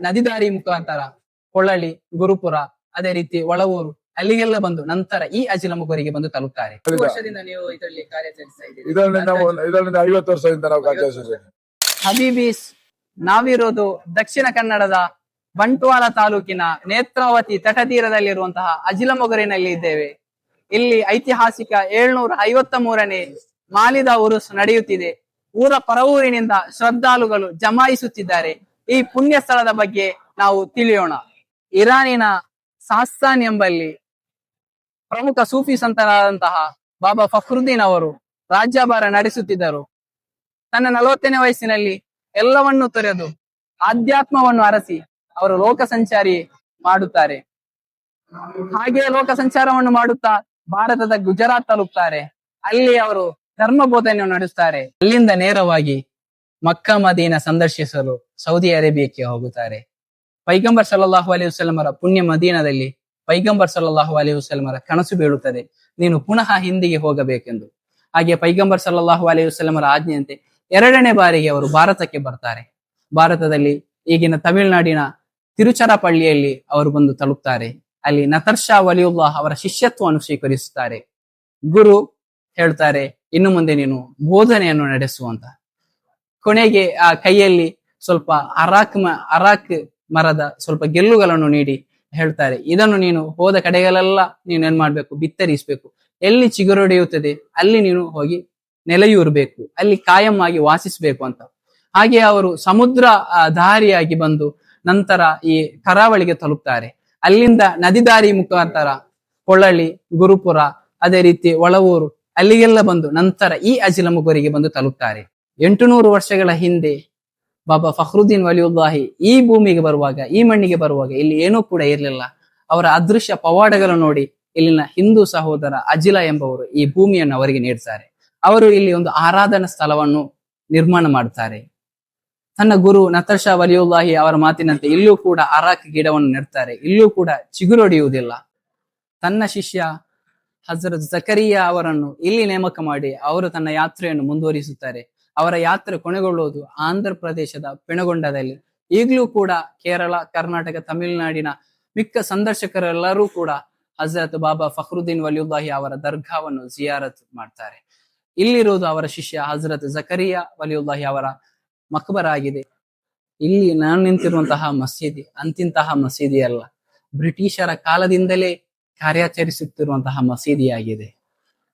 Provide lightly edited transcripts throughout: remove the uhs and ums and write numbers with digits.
ನದಿದಾರಿ ಮುಖಾಂತರ ಕೊಳ್ಳಳಿ, ಗುರುಪುರ, ಅದೇ ರೀತಿ ಒಳವೂರು ಅಲ್ಲಿಗೆಲ್ಲ ಬಂದು ನಂತರ ಈ ಅಜಿಲಮುಗುರಿಗೆ ಬಂದು ತಲುಪ್ತಾರೆ. ವರ್ಷದಿಂದ ನೀವು ಇದರಲ್ಲಿ ಕಾರ್ಯಾಚರಿಸ್ತಾ ಇದ್ದೀರಿ? ಇದರಿಂದ 50 ವರ್ಷದಿಂದ ನಾವು ಕಾರ್ಯಾಚರಿಸಿದ್ದೇವೆ. ಹಬೀಬೀಸ್, ನಾವಿರೋದು ದಕ್ಷಿಣ ಕನ್ನಡದ ಬಂಟ್ವಾಳ ತಾಲೂಕಿನ ನೇತ್ರಾವತಿ ತಟತೀರದಲ್ಲಿರುವಂತಹ ಅಜಿಲಮೊಗರಿನಲ್ಲಿ ಇದ್ದೇವೆ. ಇಲ್ಲಿ ಐತಿಹಾಸಿಕ 753ನೇ ಮಾಲಿದ ಉರುಸ್ ನಡೆಯುತ್ತಿದೆ. ಊರ ಪರವೂರಿನಿಂದ ಶ್ರದ್ಧಾಳುಗಳು ಜಮಾಯಿಸುತ್ತಿದ್ದಾರೆ. ಈ ಪುಣ್ಯ ಸ್ಥಳದ ಬಗ್ಗೆ ನಾವು ತಿಳಿಯೋಣ. ಇರಾನಿನ ಸಾಸ್ತಾನ್ ಎಂಬಲ್ಲಿ ಪ್ರಮುಖ ಸೂಫಿ ಸಂತರಾದಂತಹ ಬಾಬಾ ಫಕ್ರುದ್ದೀನ್ ಅವರು ರಾಜ್ಯಭಾರ ನಡೆಸುತ್ತಿದ್ದರು. ತನ್ನ 40ನೇ ವಯಸ್ಸಿನಲ್ಲಿ ಎಲ್ಲವನ್ನೂ ತೊರೆದು ಆಧ್ಯಾತ್ಮವನ್ನು ಅರಸಿ ಅವರು ಲೋಕ ಸಂಚಾರಿ ಮಾಡುತ್ತಾರೆ. ಹಾಗೆ ಲೋಕ ಸಂಚಾರವನ್ನು ಮಾಡುತ್ತಾ ಭಾರತದ ಗುಜರಾತ್ ತಲುಪ್ತಾರೆ. ಅಲ್ಲಿ ಅವರು ಧರ್ಮ ಬೋಧನೆಯನ್ನು ನಡೆಸುತ್ತಾರೆ. ಅಲ್ಲಿಂದ ನೇರವಾಗಿ ಮಕ್ಕಾ ಮದೀನಾ ಸಂದರ್ಶಿಸಲು ಸೌದಿ ಅರೇಬಿಯಾಕ್ಕೆ ಹೋಗುತ್ತಾರೆ. ಪೈಗಂಬರ್ ಸಲ್ಲಲ್ಲಾಹು ಅಲೈಹಿ ವಸಲ್ಲಮರ ಪುಣ್ಯ ಮದೀನದಲ್ಲಿ ಪೈಗಂಬರ್ ಸಲ್ಲಲ್ಲಾಹು ಅಲೈಹಿ ವಸಲ್ಲಮರ ಕನಸು ಬೀಳುತ್ತದೆ, ನೀನು ಪುನಃ ಹಿಂದಿಗೆ ಹೋಗಬೇಕೆಂದು. ಹಾಗೆ ಪೈಗಂಬರ್ ಸಲ್ಲಲ್ಲಾಹು ಅಲೈಹಿ ವಸಲ್ಲಮರ ಆಜ್ಞೆಯಂತೆ 2ನೇ ಬಾರಿಗೆ ಅವರು ಭಾರತಕ್ಕೆ ಬರ್ತಾರೆ. ಭಾರತದಲ್ಲಿ ಈಗಿನ ತಮಿಳುನಾಡಿನ ತಿರುಚರಪಳ್ಳಿಯಲ್ಲಿ ಅವರು ಬಂದು ತಲುಪ್ತಾರೆ. ಅಲ್ಲಿ ನತರ್ಷಾ ವಲಿಯುಲ್ಲಾಹ್ ಅವರ ಶಿಷ್ಯತ್ವವನ್ನು ಸ್ವೀಕರಿಸುತ್ತಾರೆ. ಗುರು ಹೇಳ್ತಾರೆ, ಇನ್ನು ಮುಂದೆ ನೀನು ಬೋಧನೆಯನ್ನು ನಡೆಸುವಂತ. ಕೊನೆಗೆ ಆ ಕೈಯಲ್ಲಿ ಸ್ವಲ್ಪ ಅರಾಕ್ ಮರದ ಸ್ವಲ್ಪ ಗೆಲ್ಲುಗಳನ್ನು ನೀಡಿ ಹೇಳ್ತಾರೆ, ಇದನ್ನು ನೀನು ಹೋದ ಕಡೆಗಳೆಲ್ಲ ನೀನು ಏನ್ ಮಾಡ್ಬೇಕು, ಬಿತ್ತರಿಸಬೇಕು. ಎಲ್ಲಿ ಚಿಗುರೊಡೆಯುತ್ತದೆ ಅಲ್ಲಿ ನೀನು ಹೋಗಿ ನೆಲೆಯೂರ್ಬೇಕು, ಅಲ್ಲಿ ಕಾಯಂ ಆಗಿ ವಾಸಿಸ್ಬೇಕು ಅಂತ. ಹಾಗೆ ಅವರು ಸಮುದ್ರ ದಾರಿಯಾಗಿ ಬಂದು ನಂತರ ಈ ಕರಾವಳಿಗೆ ತಲುಪ್ತಾರೆ. ಅಲ್ಲಿಂದ ನದಿದಾರಿ ಮುಖಾಂತರ ಕೊಳ್ಳಳಿ, ಗುರುಪುರ, ಅದೇ ರೀತಿ ಒಳವೂರು ಅಲ್ಲಿಗೆಲ್ಲ ಬಂದು ನಂತರ ಈ ಅಜಿಲಮುಗುರಿಗೆ ಬಂದು ತಲುಪ್ತಾರೆ. 800 ವರ್ಷಗಳ ಹಿಂದೆ ಬಾಬಾ ಫಕ್ರುದ್ದೀನ್ ವಲಿಯುಲ್ಲಾಹಿ ಈ ಭೂಮಿಗೆ ಬರುವಾಗ, ಈ ಮಣ್ಣಿಗೆ ಬರುವಾಗ ಇಲ್ಲಿ ಏನೂ ಕೂಡ ಇರಲಿಲ್ಲ. ಅವರ ಅದೃಶ್ಯ ಪವಾಡಗಳನ್ನು ನೋಡಿ ಇಲ್ಲಿನ ಹಿಂದೂ ಸಹೋದರ ಅಜಿಲ ಎಂಬವರು ಈ ಭೂಮಿಯನ್ನು ಅವರಿಗೆ ನೀಡ್ತಾರೆ. ಅವರು ಇಲ್ಲಿ ಒಂದು ಆರಾಧನಾ ಸ್ಥಳವನ್ನು ನಿರ್ಮಾಣ ಮಾಡ್ತಾರೆ. ತನ್ನ ಗುರು ನತರ್ಷಾ ವಲಿಯುಲ್ಲಾಹಿ ಅವರ ಮಾತಿನಂತೆ ಇಲ್ಲೂ ಕೂಡ ಅರಾಕ್ ಗಿಡವನ್ನು ನೆಡ್ತಾರೆ. ಇಲ್ಲೂ ಕೂಡ ಚಿಗುರೊಡೆಯುವುದಿಲ್ಲ. ತನ್ನ ಶಿಷ್ಯ ಹಜರತ್ ಜಕರಿಯಾ ಅವರನ್ನು ಇಲ್ಲಿ ನೇಮಕ ಮಾಡಿ ಅವರು ತನ್ನ ಯಾತ್ರೆಯನ್ನು ಮುಂದುವರಿಸುತ್ತಾರೆ. ಅವರ ಯಾತ್ರೆ ಕೊನೆಗೊಳ್ಳುವುದು ಆಂಧ್ರ ಪ್ರದೇಶದ ಪೆಣಗೊಂಡದಲ್ಲಿ. ಈಗಲೂ ಕೂಡ ಕೇರಳ, ಕರ್ನಾಟಕ, ತಮಿಳುನಾಡಿನ ಮಿಕ್ಕ ಸಂದರ್ಶಕರೆಲ್ಲರೂ ಕೂಡ ಹಜರತ್ ಬಾಬಾ ಫಕ್ರುದ್ದೀನ್ ವಲಿಯುಲ್ಲಾಹಿ ಅವರ ದರ್ಗಾವನ್ನು ಜಿಯಾರತ್ ಮಾಡ್ತಾರೆ. ಇಲ್ಲಿರುವುದು ಅವರ ಶಿಷ್ಯ ಹಜರತ್ ಜಕರಿಯಾ ವಲಿಯುಲ್ಲಾಹಿ ಅವರ ಮಕ್ಬರ ಆಗಿದೆ. ಇಲ್ಲಿ ನಾನು ನಿಂತಿರುವಂತಹ ಮಸೀದಿ ಅಂತಿಂತಹ ಮಸೀದಿ ಅಲ್ಲ, ಬ್ರಿಟಿಷರ ಕಾಲದಿಂದಲೇ ಕಾರ್ಯಾಚರಿಸುತ್ತಿರುವಂತಹ ಮಸೀದಿಯಾಗಿದೆ.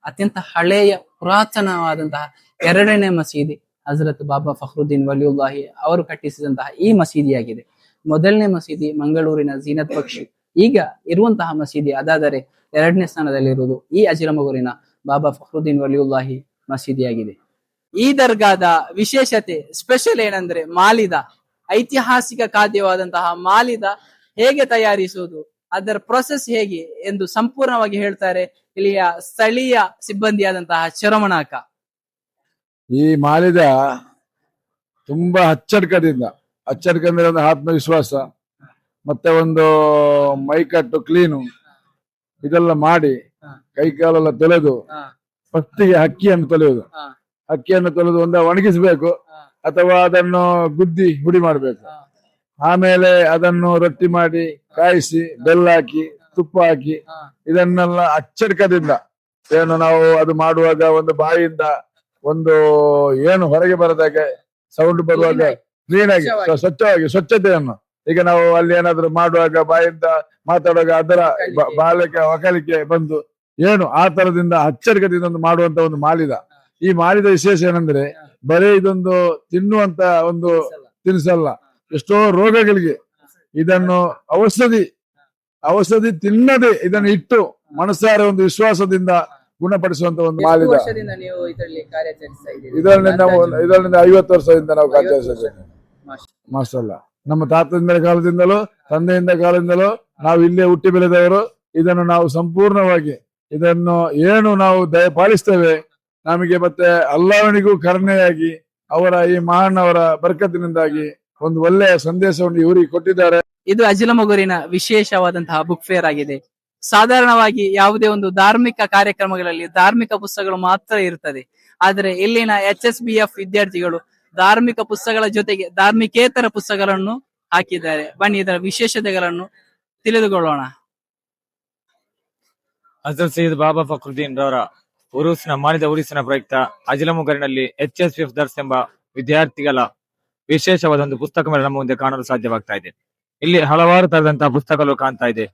ಅತ್ಯಂತ ಹಳೆಯ ಪುರಾತನವಾದಂತಹ 2ನೇ ಮಸೀದಿ ಹಜರತ್ ಬಾಬಾ ಫಕ್ರುದ್ದೀನ್ ವಲಿಯುಲ್ಲಾಹಿ ಅವರು ಕಟ್ಟಿಸಿದಂತಹ ಈ ಮಸೀದಿಯಾಗಿದೆ. 1ನೇ ಮಸೀದಿ ಮಂಗಳೂರಿನ ಝೀನತ್ ಬಕ್ಷಿ ಈಗ ಇರುವಂತಹ ಮಸೀದಿ. ಅದಾದರೆ 2ನೇ ಸ್ಥಾನದಲ್ಲಿರುವುದು ಈ ಅಜಿಲಮಗುರಿನ ಬಾಬಾ ಫಕ್ರುದ್ದೀನ್ ವಲಿಯುಲ್ಲಾಹಿ ಮಸೀದಿಯಾಗಿದೆ. ಈ ದರ್ಗಾದ ವಿಶೇಷತೆ ಸ್ಪೆಷಲ್ ಏನಂದ್ರೆ ಮಾಲಿದ, ಐತಿಹಾಸಿಕ ಖಾದ್ಯವಾದಂತಹ ಮಾಲಿದ ಹೇಗೆ ತಯಾರಿಸುವುದು, ಅದರ ಪ್ರೊಸೆಸ್ ಹೇಗೆ ಎಂದು ಸಂಪೂರ್ಣವಾಗಿ ಹೇಳ್ತಾರೆ ಇಲ್ಲಿಯ ಸ್ಥಳೀಯ ಸಿಬ್ಬಂದಿಯಾದಂತಹ ಚರಮಣಾಕ. ಈ ಮಾಲಿದ ತುಂಬಾ ಅಚ್ಚಡ್ಕದಿಂದ ಅಂದ್ರೆ ಒಂದು ಆತ್ಮವಿಶ್ವಾಸ ಮತ್ತೆ ಒಂದು ಮೈಕಟ್ಟು ಕ್ಲೀನು ಇದೆಲ್ಲ ಮಾಡಿ ಕೈ ಕಾಲೆಲ್ಲ ತೊಳೆದು ಫಸ್ಟಿಗೆ ಅಕ್ಕಿಯನ್ನು ತೊಳೆಯುವುದು. ಅಕ್ಕಿಯನ್ನು ತೊಳೆದು ಒಂದು ಒಣಗಿಸ್ಬೇಕು ಅಥವಾ ಅದನ್ನು ಗುದ್ದಿ ಹುಡಿ ಮಾಡ್ಬೇಕು. ಆಮೇಲೆ ಅದನ್ನು ರೊಟ್ಟಿ ಮಾಡಿ ಕಾಯಿಸಿ ಬೆಲ್ಲ ಹಾಕಿ ತುಪ್ಪ ಹಾಕಿ ಇದನ್ನೆಲ್ಲ ಅಚ್ಚಡ್ಕದಿಂದ ಏನು ನಾವು ಅದು ಮಾಡುವಾಗ ಒಂದು ಬಾಯಿಯಿಂದ ಒಂದು ಏನು ಹೊರಗೆ ಬರದಾಗೆ ಸೌಂಡ್ ಬರುವಾಗ ಕ್ಲೀನ್ ಆಗಿ ಸ್ವಚ್ಛತೆಯನ್ನು ಈಗ ನಾವು ಅಲ್ಲಿ ಏನಾದ್ರು ಮಾಡುವಾಗ ಬಾಯಿಂದ ಮಾತಾಡುವಾಗ ಅದರ ಬಾಲಕ್ಕೆ ಒಕಲಿಕೆ ಬಂದು ಏನು ಆ ತರದಿಂದ ಅಚ್ಚರಿಕದಿಂದ ಒಂದು ಮಾಡುವಂತ ಒಂದು ಮಾಲಿದ. ಈ ಮಾಲಿದ ವಿಶೇಷ ಏನಂದ್ರೆ ಬರೀ ಇದೊಂದು ತಿನ್ನುವಂತ ಒಂದು ತಿನಿಸಲ್ಲ, ಎಷ್ಟೋ ರೋಗಗಳಿಗೆ ಇದನ್ನು ಔಷಧಿ ತಿನ್ನದೆ ಇದನ್ನು ಇಟ್ಟು ಮನಸ್ಸಾರ ಒಂದು ವಿಶ್ವಾಸದಿಂದ ಗುಣಪಡಿಸುವಂತ ಒಂದು ಮಾಲಿದ. ಇದರಿಂದ 50 ವರ್ಷದಿಂದ ನಾವು ಕಾರ್ಯಾಚರಿಸಿದ್ದೇವೆ. ಮಾಸ್ಟಲ್ಲ ನಮ್ಮ ತಾತಂದಿರ ಕಾಲದಿಂದಲೂ ತಂದೆಯಿಂದ ಕಾಲದಿಂದಲೂ ನಾವು ಇಲ್ಲೇ ಹುಟ್ಟಿ ಬೆಳೆದವರು. ಇದನ್ನು ನಾವು ಸಂಪೂರ್ಣವಾಗಿ ಇದನ್ನು ಏನು ನಾವು ಪಾಲಿಸ್ತೇವೆ. ನಮಗೆ ಮತ್ತೆ ಅಲ್ಲಾಹನಿಗೂ ಕರುಣೆಯಾಗಿ ಅವರ ಈ ಮಹಾನವರ ಬರ್ಕತ್ತಿನಿಂದಾಗಿ ಒಂದು ಒಳ್ಳೆಯ ಸಂದೇಶವನ್ನು ಇವರಿಗೆ ಕೊಟ್ಟಿದ್ದಾರೆ. ಇದು ಅಜಿಲಮಗುರಿನ ವಿಶೇಷವಾದಂತಹ ಬುಕ್ ಫೇರ್ ಆಗಿದೆ. ಸಾಧಾರಣವಾಗಿ ಯಾವುದೇ ಒಂದು ಧಾರ್ಮಿಕ ಕಾರ್ಯಕ್ರಮಗಳಲ್ಲಿ ಧಾರ್ಮಿಕ ಪುಸ್ತಕಗಳು ಮಾತ್ರ ಇರುತ್ತದೆ. ಆದರೆ ಇಲ್ಲಿನ HSBF ವಿದ್ಯಾರ್ಥಿಗಳು ಧಾರ್ಮಿಕ ಪುಸ್ತಕಗಳ ಜೊತೆಗೆ ಧಾರ್ಮಿಕೇತರ ಪುಸ್ತಕಗಳನ್ನು ಹಾಕಿದ್ದಾರೆ. ಬನ್ನಿ ಇದರ ವಿಶೇಷತೆಗಳನ್ನು ತಿಳಿದುಕೊಳ್ಳೋಣ. ಹಜರತ್ ಸೈಯದ್ ಬಾಬಾ ಫಕ್ರುದ್ದೀನ್ ರವರ ಮಾಲಿದ ಉರುಸಿನ ಪ್ರಯುಕ್ತ ಅಜಿಲಮುಗರಿನಲ್ಲಿ HSPF ದರ್ಸ್ ಎಂಬ ವಿದ್ಯಾರ್ಥಿಗಳ ವಿಶೇಷವಾದ ಒಂದು ಪುಸ್ತಕ ಮೇಲೆ ನಮ್ಮ ಮುಂದೆ ಕಾಣಲು ಸಾಧ್ಯವಾಗ್ತಾ ಇದೆ. ಇಲ್ಲಿ ಹಲವಾರು ತರದಂತಹ ಪುಸ್ತಕಗಳು ಕಾಣ್ತಾ ಇದೆ.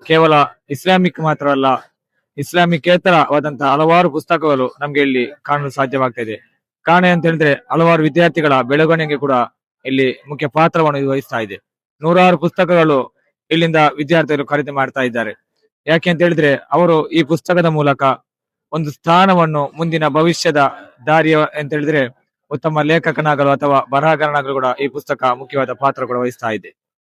ಕೇವಲ ಇಸ್ಲಾಮಿಕ್ ಮಾತ್ರವಲ್ಲ, ಇಸ್ಲಾಮಿಕೇತರವಾದಂತಹ ಹಲವಾರು ಪುಸ್ತಕಗಳು ನಮ್ಗೆ ಇಲ್ಲಿ ಕಾಣಲು ಸಾಧ್ಯವಾಗ್ತಾ ಇದೆ. ಕಾರಣ ಅಂತ ಹೇಳಿದ್ರೆ ಹಲವಾರು ವಿದ್ಯಾರ್ಥಿಗಳ ಬೆಳವಣಿಗೆ ಕೂಡ ಇಲ್ಲಿ ಮುಖ್ಯ ಪಾತ್ರವನ್ನು ವಹಿಸ್ತಾ ಇದೆ. ನೂರಾರು ಪುಸ್ತಕಗಳು ಇಲ್ಲಿಂದ ವಿದ್ಯಾರ್ಥಿಗಳು ಖರೀದಿ ಮಾಡ್ತಾ ಇದ್ದಾರೆ. ಯಾಕೆ ಅಂತ ಹೇಳಿದ್ರೆ ಅವರು ಈ ಪುಸ್ತಕದ ಮೂಲಕ ಒಂದು ಸ್ಥಾನವನ್ನು ಮುಂದಿನ ಭವಿಷ್ಯದ ದಾರಿಯ ಅಂತ ಹೇಳಿದ್ರೆ ಉತ್ತಮ ಲೇಖಕನಾಗಲು ಅಥವಾ ಬರಹಗಾರನಾಗಲು ಕೂಡ ಈ ಪುಸ್ತಕ ಮುಖ್ಯವಾದ ಪಾತ್ರ ಕೂಡ ವಹಿಸ್ತಾ ಇದೆ.